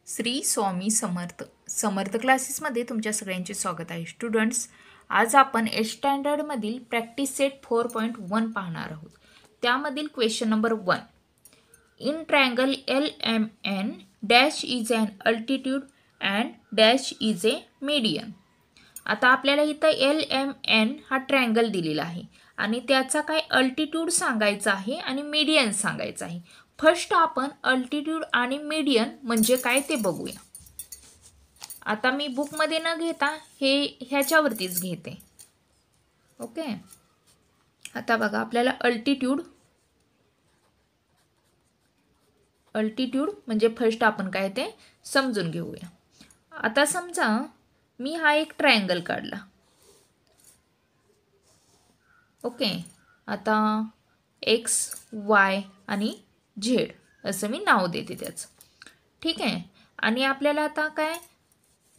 श्री स्वामी समर्थ समर्थ क्लासेसमध्ये तुमच्या सगळ्यांचे स्वागत आहे. स्टुडंट्स, आज आपण 8th स्टँडर्डमधील प्रॅक्टिस सेट 4.1 पाहणार आहोत. त्यामधील question number 1. In triangle LMN dash is an altitude and dash is a median. आता आपल्याला इथं LMN हा ट्रायंगल दिलेला आहे आणि त्याचा काय अल्टिट्यूड सांगायचा आहे आणि मीडियन सांगायचं आहे. फर्स्ट आपण अल्टिट्यूड आणि मीडियन म्हणजे काय ते बघूया. आता मी बुकमध्ये न घेता ह्याच्यावरतीच घेते. ओके, आता बघा आपल्याला अल्टिट्यूड म्हणजे फर्स्ट आपण काय ते समजून घेऊया. आता समजा मी हा एक ट्रायंगल काढला. ओके, आता X, Y आणि Z असं मी नाव देते त्याचं. ठीक आहे, आणि आपल्याला आता काय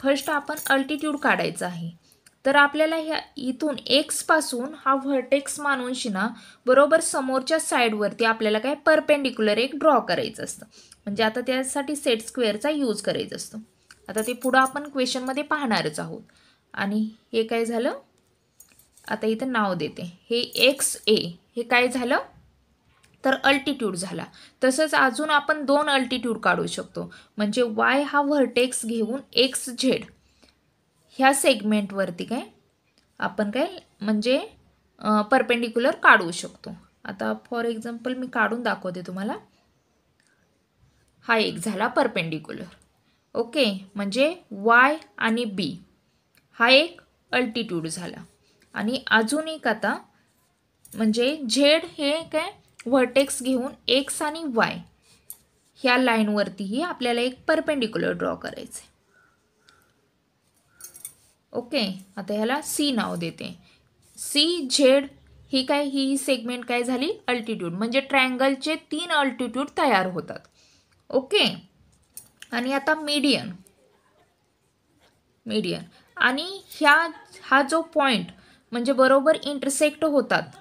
फर्स्ट आपण अल्टिट्यूड काढायचं आहे. तर आपल्याला ह्या इथून X पासून हा व्हर्टेक्स मानूनशी ना बरोबर समोरच्या साईडवरती आपल्याला काय परपेंडिक्युलर एक ड्रॉ करायचं असतं. म्हणजे आता त्यासाठी सेट स्क्वेअरचा यूज करायचा असतो. आता ते पुढं आपण क्वेश्चनमध्ये पाहणारच आहोत. आणि हे काय झालं, आता इथं नाव देते, हे XA हे काय झालं तर अल्टिट्यूड झाला. तसंच अजून आपण 2 अल्टिट्यूड काढू शकतो. म्हणजे Y हा व्हर्टेक्स घेऊन XZ ह्या सेगमेंटवरती काय आपण काय म्हणजे परपेंडिक्युलर काढू शकतो. आता फॉर एक्झाम्पल मी काढून दाखवते तुम्हाला. हा एक झाला परपेंडिक्युलर. ओके, म्हणजे Y आणि B हा एक अल्टिट्यूड झाला. आणि अजून एक आता म्हणजे Z हे काय व्हर्टेक्स घेऊन X आणि Y ह्या लाईनवरतीही आपल्याला एक परपेंडिक्युलर ड्रॉ करायचं आहे. ओके, आता ह्याला C नाव देते. CZ ही काय ही सेगमेंट काय झाली अल्टिट्यूड. म्हणजे ट्रायंगलचे 3 अल्टिट्यूड तयार होतात. ओके, आणि आता मीडियन आणि हा जो पॉईंट म्हणजे बरोबर इंटरसेक्ट होतात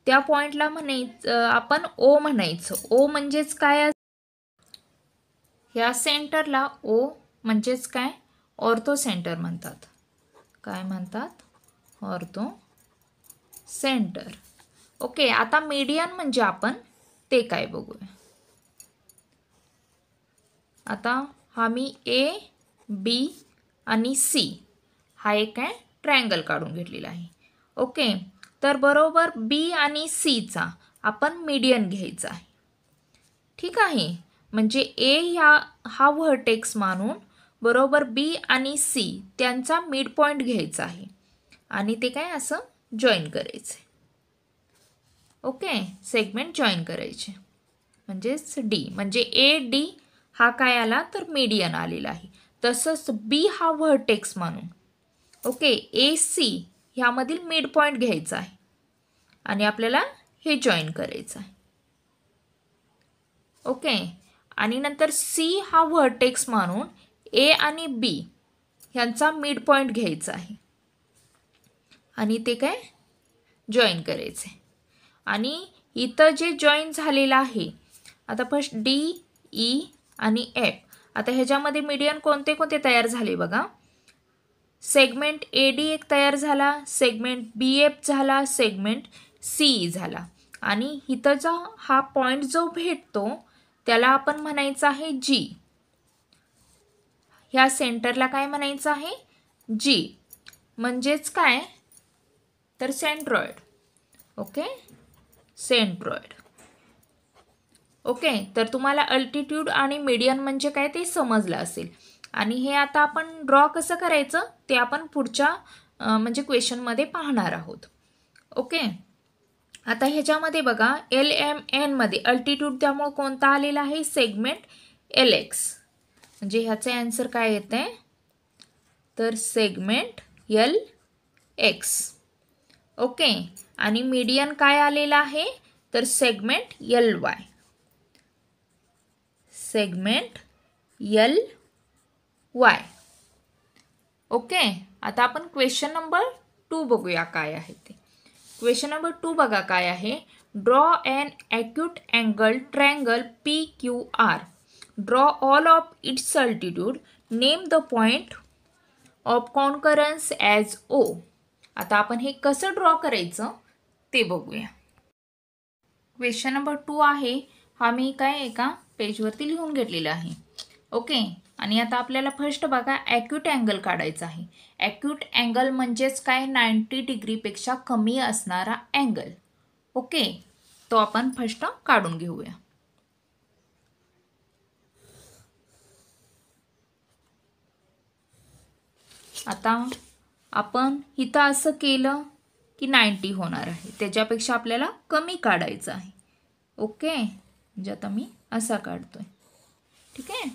त्या पॉईंटला आपण O म्हणायचं. O म्हणजेच काय, ह्या सेंटरला O म्हणजेच काय ऑर्थो सेंटर म्हणतात. काय म्हणतात, ऑर्थो सेंटर. ओके, आता मीडियन म्हणजे आपण ते काय बघूया. आता हा मी A, B आणि C हा एक काय ट्रायंगल काढून घेतलेला आहे. ओके, तर बरोबर B आणि C चा आपण मीडियन घ्यायचा आहे. ठीक आहे, म्हणजे A हा व्हर्टेक्स मानून बरोबर B आणि C त्यांचा मिड पॉईंट घ्यायचा आहे आणि ते काय असं जॉईन करायचे. ओके, सेगमेंट जॉईन करायचे म्हणजेच D. म्हणजे AD हा काय आला तर मीडियन आलेला आहे. तसंच B हा व्हर्टेक्स मानून ओके AC ह्यामधील मिड पॉईंट घ्यायचा आहे आणि आपल्याला हे जॉईन करायचं आहे. ओके, आणि नंतर C हा व्हर्टेक्स मानून A आणि B ह्यांचा मिड पॉईंट घ्यायचा आहे आणि ते काय जॉईन करायचे. आणि इथं जे जॉईन झालेलं आहे आता फर्स्ट D, E आणि F. आता ह्याच्यामध्ये मीडियन कोणते कोणते तयार झाले बघा. सेगमेंट AD एक तयार झाला, सेगमेंट BF झाला, सेगमेंट CE झाला. आणि इथंचा हा पॉईंट जो भेटतो त्याला आपण म्हणायचं आहे G. ह्या सेंटरला काय म्हणायचं आहे G. म्हणजेच काय तर सेंट्रॉइड. Okay, centroid. ओके, तर तुम्हाला अल्टिट्यूड आणि मीडियन म्हणजे काय ते समजलं असेल. आणि हे आता आपण ड्रॉ कसं करायचं ते आपण पुढच्या म्हणजे क्वेश्चनमध्ये पाहणार आहोत. ओके, आता ह्याच्यामध्ये बघा LMN मध्ये अल्टिट्यूड त्यामुळे कोणता आलेला आहे सेगमेंट LX. म्हणजे ह्याचे आन्सर काय येते तर सेगमेंट LX. ओके, आणि मीडियन काय आलेला आहे तर segment LY. Segment LY. Okay, आता आपण क्वेश्चन नंबर 2 बघूया काय आहे ते. क्वेश्चन नंबर 2 बघा काय आहे. Draw an acute angle triangle PQR draw all of its altitude, name the point of concurrence as O. आता आपण हे कसं ड्रॉ करायचं ते बघूया. क्वेश्चन नंबर 2 आहे, हा मी काय एका पेजवरती लिहून घेतलेला आहे. ओके. आणि आता आपल्याला फर्स्ट बघा ॲक्यूट अँगल काढायचा आहे. ॲक्यूट अँगल म्हणजेच काय, 90 डिग्रीपेक्षा कमी असणारा अँगल. ओके, तो आपण फर्स्ट काढून घेऊया. आता आपण इथं असं केलं की 90 होणार आहे, त्याच्यापेक्षा आपल्याला कमी काढायचं आहे. ओके, म्हणजे आता मी असा काढतोय. ठीक आहे.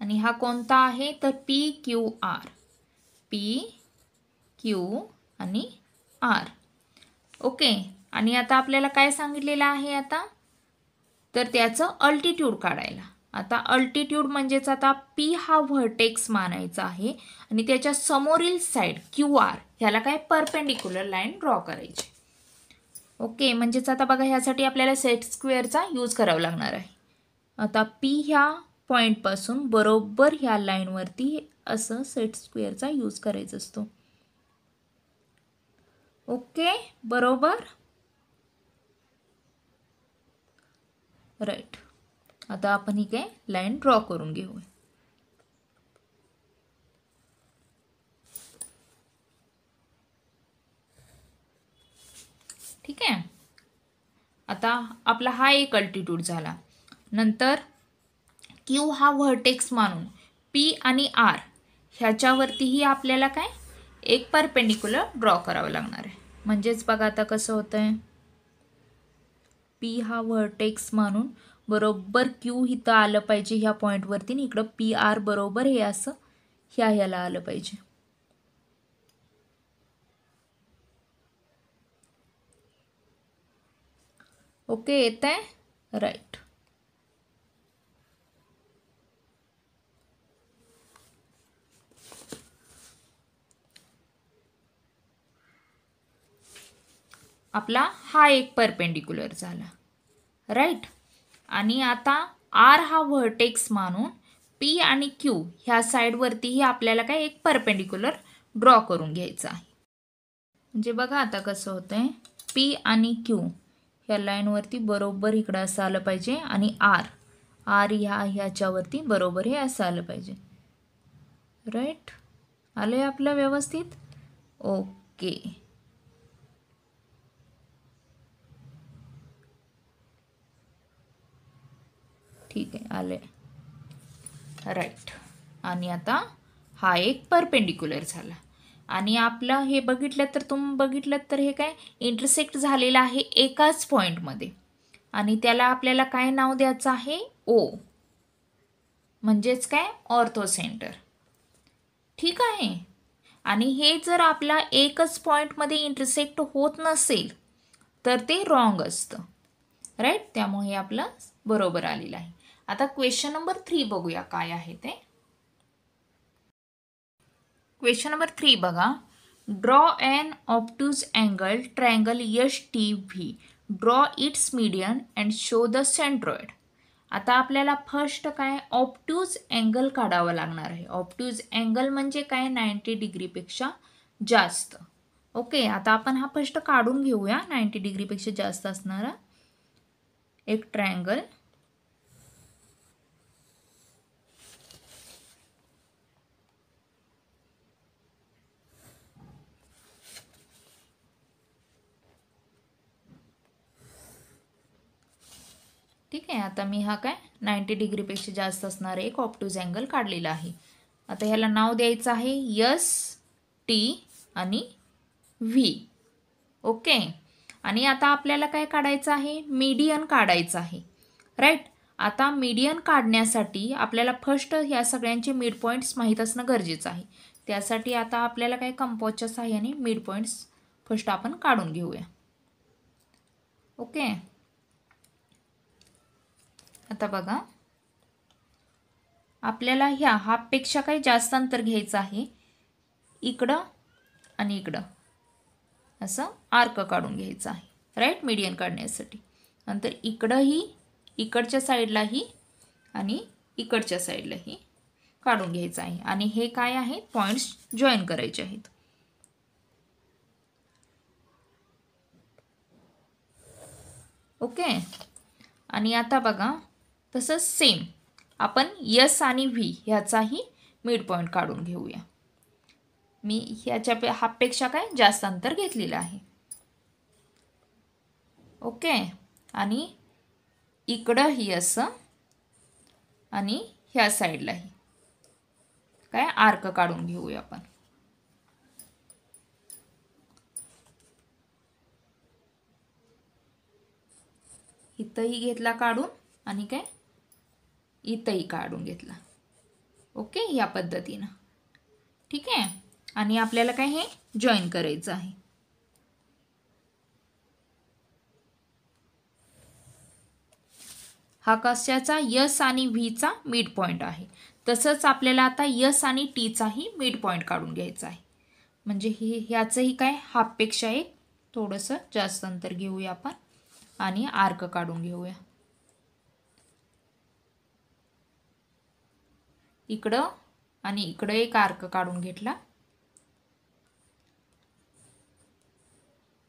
आणि हा कोणता आहे तर PQR. PQ आणि R. ओके. आणि आता आपल्याला काय सांगितलेलं आहे आता, तर त्याचं अल्टिट्यूड काढायला. आता अल्टिट्यूड म्हणजेच आता P हा व्हर्टेक्स मानायचा आहे आणि त्याच्या समोरील साईड QR ह्याला काय परपेंडिक्युलर लाईन ड्रॉ करायची. ओके, म्हणजेच आता बघा ह्यासाठी आपल्याला सेट स्क्वेअरचा यूज करावा लागणार आहे. आता P ह्या पॉईंटपासून बरोबर ह्या लाईनवरती असं सेट स्क्वेअरचा यूज करायचा असतो. ओके, बरोबर. राईट. आता आपण ही काय लाईन ड्रॉ करून घेऊया. ठीक आहे. आता आपला हा एक अल्टिट्यूड झाला. नंतर Q हा व्हर्टेक्स मानून P आणि R ह्याच्यावरतीही आपल्याला काय एक परपेंडिक्युलर ड्रॉ करावं लागणार आहे. म्हणजेच बघा आता कसं होतंय, P हा व्हर्टेक्स मानून बरोबर Q इथं आलं पाहिजे ह्या पॉईंटवरती, आणि इकडं PR बरोबर हे असं ह्याला आलं पाहिजे. ओके, येत आहे. राईट. आपला हा एक परपेंडिक्युलर झाला. राईट. आणि आता R हा व्हर्टेक्स मानून P आणि Q ह्या साईडवरतीही आपल्याला काय एक परपेंडिक्युलर ड्रॉ करून घ्यायचा आहे. म्हणजे बघा आता कसं होतंय, P आणि Q ह्या लाईनवरती बरोबर इकडं असं आलं पाहिजे, आणि R ह्याच्यावरती बरोबर हे असं आलं पाहिजे. राईट. आलं आहे आपलं व्यवस्थित. ओके. ठीक आहे, आले. राईट. आणि आता हा एक परपेंडिक्युलर झाला. आणि आपलं हे बघितलं तर तुम्ही बघितलं तर हे काय इंटरसेक्ट झालेलं आहे एकाच पॉईंटमध्ये, आणि त्याला आपल्याला काय नाव द्यायचं आहे, O. म्हणजेच काय ऑर्थो सेंटर. ठीक आहे. आणि हे जर आपला एकच पॉईंटमध्ये इंटरसेक्ट होत नसेल तर ते रॉंग असतं. राईट. त्यामुळे हे आपलं बरोबर आलेलं आहे. आता क्वेश्चन नंबर 3 बघूया काय आहे ते. क्वेश्चन नंबर 3 बघा. Draw an obtuse angle triangle HTV. Draw it's median and show the centroid. आता आपल्याला फर्स्ट काय ऑब्ट्यूज अँगल काढावं लागणार आहे. ऑब्ट्यूज अँगल म्हणजे काय 90 डिग्रीपेक्षा जास्त. ओके. आता आपण हा फर्स्ट काढून घेऊया 90 डिग्रीपेक्षा जास्त असणारा एक ट्रायंगल. ठीक आहे. आता मी हा काय 90 डिग्रीपेक्षा जास्त असणारा एक ऑब्ट्यूज अँगल काढलेला आहे. आता ह्याला नाव द्यायचं आहे ST आणि V. ओके. आणि आता आपल्याला काय काढायचं आहे, मीडियन काढायचं आहे. राईट. आता मीडियन काढण्यासाठी आपल्याला फर्स्ट ह्या सगळ्यांचे मिड पॉईंट्स माहीत असणं गरजेचं आहे. त्यासाठी आता आपल्याला काय कंपासच्या सहाय्याने मिड पॉईंट्स फर्स्ट आपण काढून घेऊया. ओके. आता बघा आपल्याला ह्या हाफपेक्षा काही जास्त अंतर घ्यायचं आहे इकडं आणि इकडं. असं आर्क काढून घ्यायचं आहे, राईट, मीडियन काढण्यासाठी. नंतर इकडंही, इकडच्या साईडलाही आणि इकडच्या साईडलाही काढून घ्यायचं आहे. आणि हे काय आहे, पॉईंट्स जॉईन करायचे आहेत. ओके. आणि आता बघा तसंच सेम आपण यस आणि व्ही ह्याचाही मिड पॉईंट काढून घेऊया. मी ह्याच्या हाफपेक्षा काय जास्त अंतर घेतलेलं आहे. ओके. आणि इकडंही असं आणि ह्या साईडलाही काय आर्क काढून घेऊया आपण. इथंही घेतला काढून आणि काय इथंही काढून घेतला. ओके, या पद्धतीनं. ठीक आहे. आणि आपल्याला काय हे जॉईन करायचं आहे. हा कशाचा, यस आणि व्हीचा मिड पॉईंट आहे. तसंच आपल्याला आता यस आणि टीचाही मिड पॉईंट काढून घ्यायचा आहे. म्हणजे ह्याचंही काय हाफपेक्षा एक थोडंसं जास्त अंतर घेऊया आपण आणि आर्क काढून घेऊया. इकडं आणि इकडं एक आर्क काढून घेतला.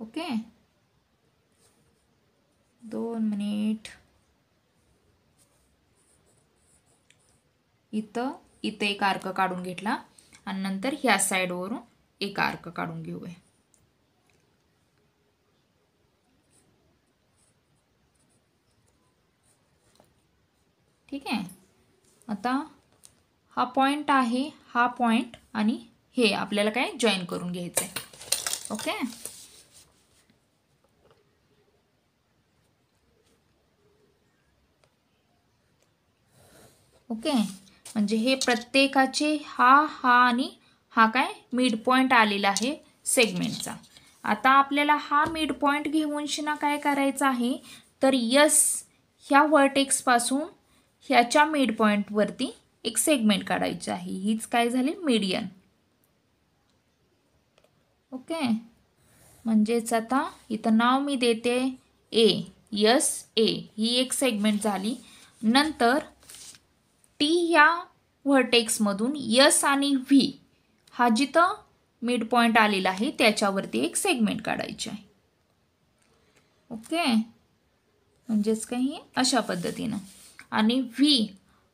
Okay, 2 minute. इथं एक आर्क काढून घेतला आणि नंतर ह्या साईडवरून एक आर्क काढून घेऊया. ठीक आहे. आता हा पॉईंट आहे, हा पॉईंट आणि हे आपल्याला काय जॉईन करून घ्यायचं आहे. ओके. ओके, म्हणजे हे प्रत्येकाचे हा आणि हा काय मिड पॉईंट आलेला आहे सेगमेंटचा. आता आपल्याला हा मिड पॉईंट घेऊन शिना काय करायचं आहे, तर यस ह्या व्हर्टेक्सपासून ह्याच्या मिड पॉईंटवरती एक सेगमेंट काढायची आहे. हीच काय झाली, मीडियन. ओके, म्हणजेच आता इथं नाव मी देते ए, यस ए, ही एक सेगमेंट झाली. नंतर टी ह्या व्हर्टेक्समधून यस आणि व्ही हा जिथं मिड पॉईंट आलेला आहे त्याच्यावरती एक सेगमेंट काढायची आहे. ओके, म्हणजेच काही अशा पद्धतीनं. आणि व्ही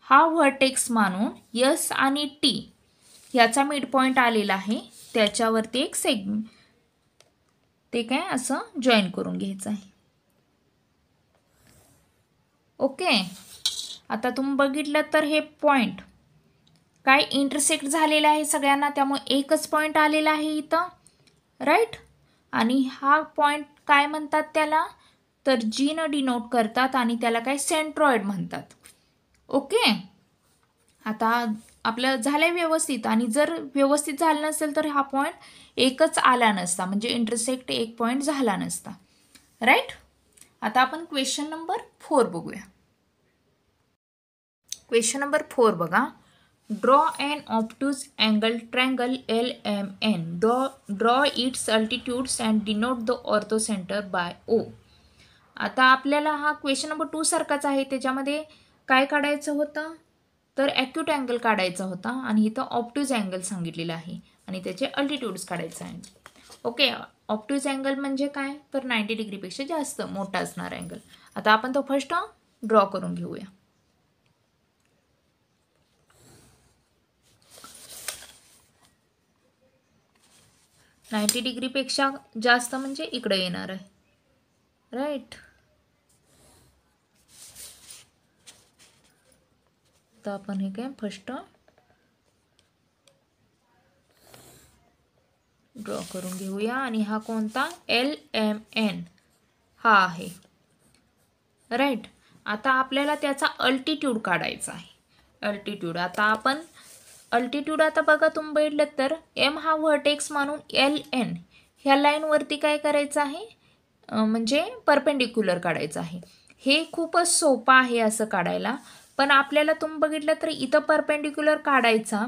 हा व्हर्टेक्स मानून यस आणि टी ह्याचा मिड पॉईंट आलेला आहे त्याच्यावरती एक सेगमेंट, ते काय असं जॉईन करून घ्यायचं आहे. ओके. आता तुम्ही बघितलं तर हे पॉईंट काय इंटरसेक्ट झालेलं आहे सगळ्यांना, त्यामुळे एकच पॉईंट आलेला आहे इथं, राईट. आणि हा पॉईंट काय म्हणतात त्याला, तर जी न डिनोट करतात आणि त्याला काय सेंट्रॉइड म्हणतात. ओके. आता आपलं झालं व्यवस्थित. आणि जर व्यवस्थित झालं नसेल तर हा पॉईंट एकच आला नसता, म्हणजे इंटरसेक्ट एक पॉईंट झाला नसता, राईट. आता आपण क्वेश्चन नंबर 4 बघूया. क्वेश्चन नंबर 4 बघा. Draw an obtuse angle triangle LMN. Draw its altitudes and denote the orthocentre by O. आता आपल्याला हा क्वेश्चन नंबर 2 सारखाच आहे. त्याच्यामध्ये काय काढायचं होतं, तर ॲक्यूट अँगल काढायचा होता आणि इथं ऑब्ट्यूज अँगल सांगितलेला आहे आणि त्याचे अल्टिट्यूड्स काढायचं आहे. ओके, ऑब्ट्यूज अँगल म्हणजे काय, तर 90 डिग्रीपेक्षा जास्त मोठा असणार अँगल. आता आपण तो फर्स्ट ड्रॉ करून घेऊया. नाईंटी डिग्रीपेक्षा जास्त म्हणजे इकडे येणार आहे, राईट. तर आपण हे काय फर्स्ट ड्रॉ करून घेऊया. आणि हा कोणता, LMN हा आहे, राईट. आता आपल्याला त्याचा अल्टिट्यूड काढायचा आहे. अल्टिट्यूड आता आपण अल्टिट्यूड आता बघा तुम्ही बघितलं तर M हा व्हर्टेक्स मानून LN ह्या लाईनवरती काय करायचं आहे, म्हणजे परपेंडिक्युलर काढायचं आहे. हे खूपच सोपं आहे असं काढायला. पण आपल्याला तुम्ही बघितलं तर इथं परपेंडिक्युलर काढायचा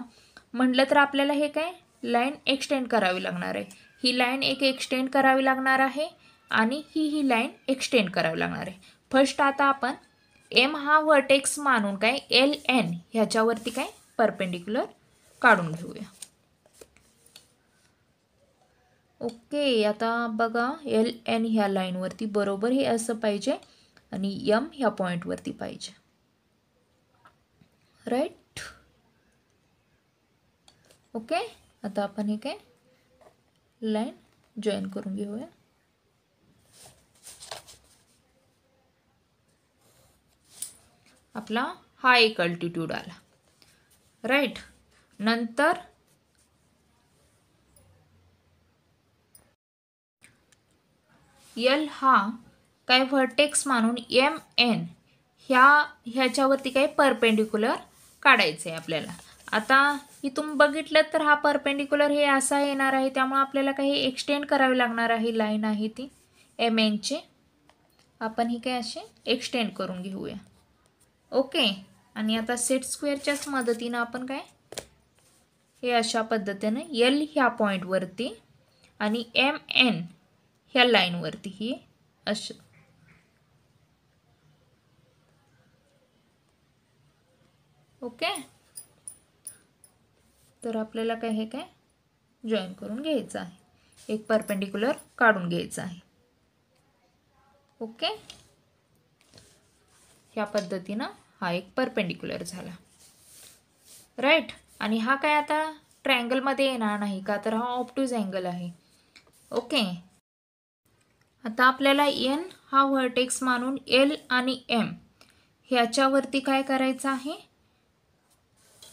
म्हटलं तर आपल्याला हे काय लाईन एक्सटेंड करावी लागणार आहे. ही लाईन एक एक्सटेंड करावी लागणार आहे आणि ही लाईन एक्सटेंड करावी लागणार आहे. फर्स्ट आता आपण एम हा व्हर्टेक्स मानून काय एल एन ह्याच्यावरती काय परपेंडिक्युलर काढून घेऊया. ओके, आता बघा एल एन ह्या लाईनवरती बरोबर हे असं पाहिजे आणि एम ह्या पॉईंटवरती पाहिजे. राईट. ओके, आता आपण हे काय लाईन जॉईन करून घेऊया. आपला हा एक अल्टिट्यूड आला. राईट. नंतर एल हा काय व्हर्टेक्स मानून एम एन ह्याच्यावरती काय परपेंडिक्युलर काढायचं आहे आपल्याला. आता इथून बघितलं तर हा परपेंडिक्युलर हे असा येणार आहे, त्यामुळे आपल्याला काही एक्सटेंड करावी लागणार आहे. लाईन आहे ती एम एनची, आपण ही काय असे एक्सटेंड करून घेऊया. ओके, आणि आता सेट स्क्वेअरच्याच मदतीनं आपण काय हे अशा पद्धतीनं एल ह्या पॉईंटवरती आणि एम एन ह्या लाईनवरती ही असं. ओके, तर आपल्याला काय हे काय जॉईन करून घ्यायचं आहे, एक परपेंडिक्युलर काढून घ्यायचं आहे. ओके, ह्या पद्धतीनं हा एक परपेंडिक्युलर झाला. राईट. आणि हा काय आता ट्रायंगलमध्ये येणार नाही का, तर हा ऑब्ट्यूज अँगल आहे. ओके, आता आपल्याला एन हा व्हर्टेक्स मानून एल आणि एम ह्याच्यावरती काय करायचं आहे,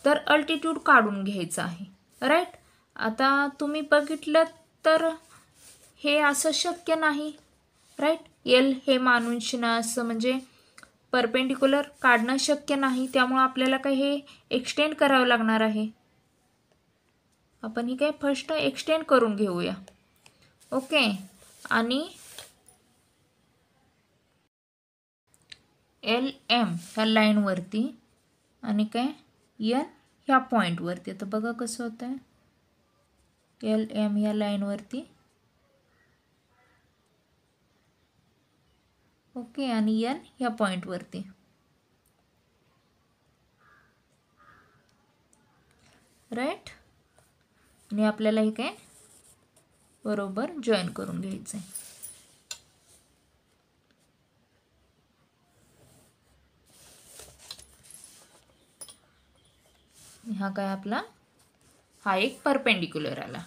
तर अल्टिट्यूड काढून घ्यायचं आहे. राईट. आता तुम्ही बघितलं तर हे असं शक्य नाही. राईट. एल हे मानून शिना असं म्हणजे परपेंडिक्युलर काढणं शक्य नाही, त्यामुळे आपल्याला काय हे एक्सटेंड करावं लागणार आहे. आपण ही काय फर्स्ट एक्सटेंड करून घेऊया. ओके, आणि एल एम ह्या लाईनवरती आणि काय एन ह्या पॉईंटवरती. आता बघा कसं होतं आहे, एल एम ह्या लाईनवरती. ओके, आणि एन ह्या पॉईंटवरती. राईट. आणि आपल्याला हे काय बरोबर जॉईन करून घ्यायचं आहे. हा काय आपला हा एक परपेंडिक्युलर आला.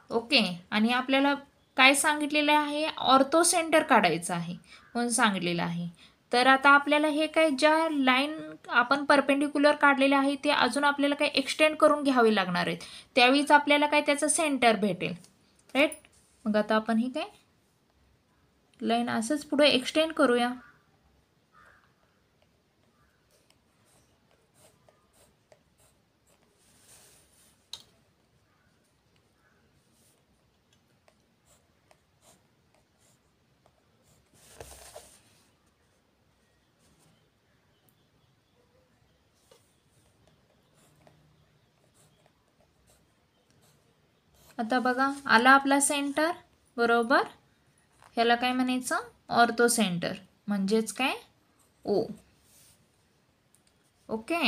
ओके, आणि आपल्याला काय सांगितलेलं आहे, ऑर्थो सेंटर काढायचं आहे म्हणून सांगितलेलं आहे. तर आता आपल्याला हे काय ज्या लाईन आपण परपेंडिक्युलर काढलेले आहे ते अजून आपल्याला काय एक्सटेंड करून घ्यावे लागणार आहेत, त्यावेळीच आपल्याला काय त्याचं सेंटर भेटेल. राईट. मग आता आपण हे काय लाईन असंच पुढे एक्सटेंड करूया. आता बघा आला आपला सेंटर. बरोबर. ह्याला काय म्हणायचं, ऑर्थो सेंटर म्हणजेच काय ओ. ओके,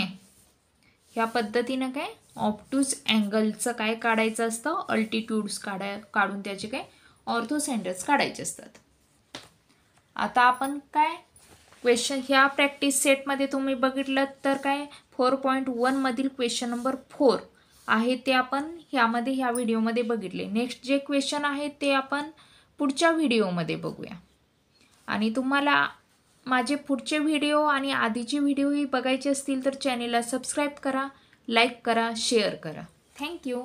ह्या पद्धतीनं काय ऑब्ट्यूज अँगलचं काय काढायचं असतं, अल्टिट्यूड्स काढून त्याचे काय ऑर्थो सेंटर्स काढायचे असतात. आता आपण काय क्वेश्चन ह्या प्रॅक्टिस सेटमध्ये तुम्ही बघितलं तर काय 4.1 मधील क्वेश्चन नंबर 4 आहे ते आपण ह्यामध्ये ह्या व्हिडिओमध्ये बघितले. नेक्स्ट जे क्वेश्चन आहे ते आपण पुढच्या व्हिडिओमध्ये बघूया. आणि तुम्हाला माझे पुढचे व्हिडिओ आणि आधीचे व्हिडिओही बघायचे असतील तर चॅनेलला सबस्क्राईब करा, लाईक करा, शेअर करा. थँक्यू.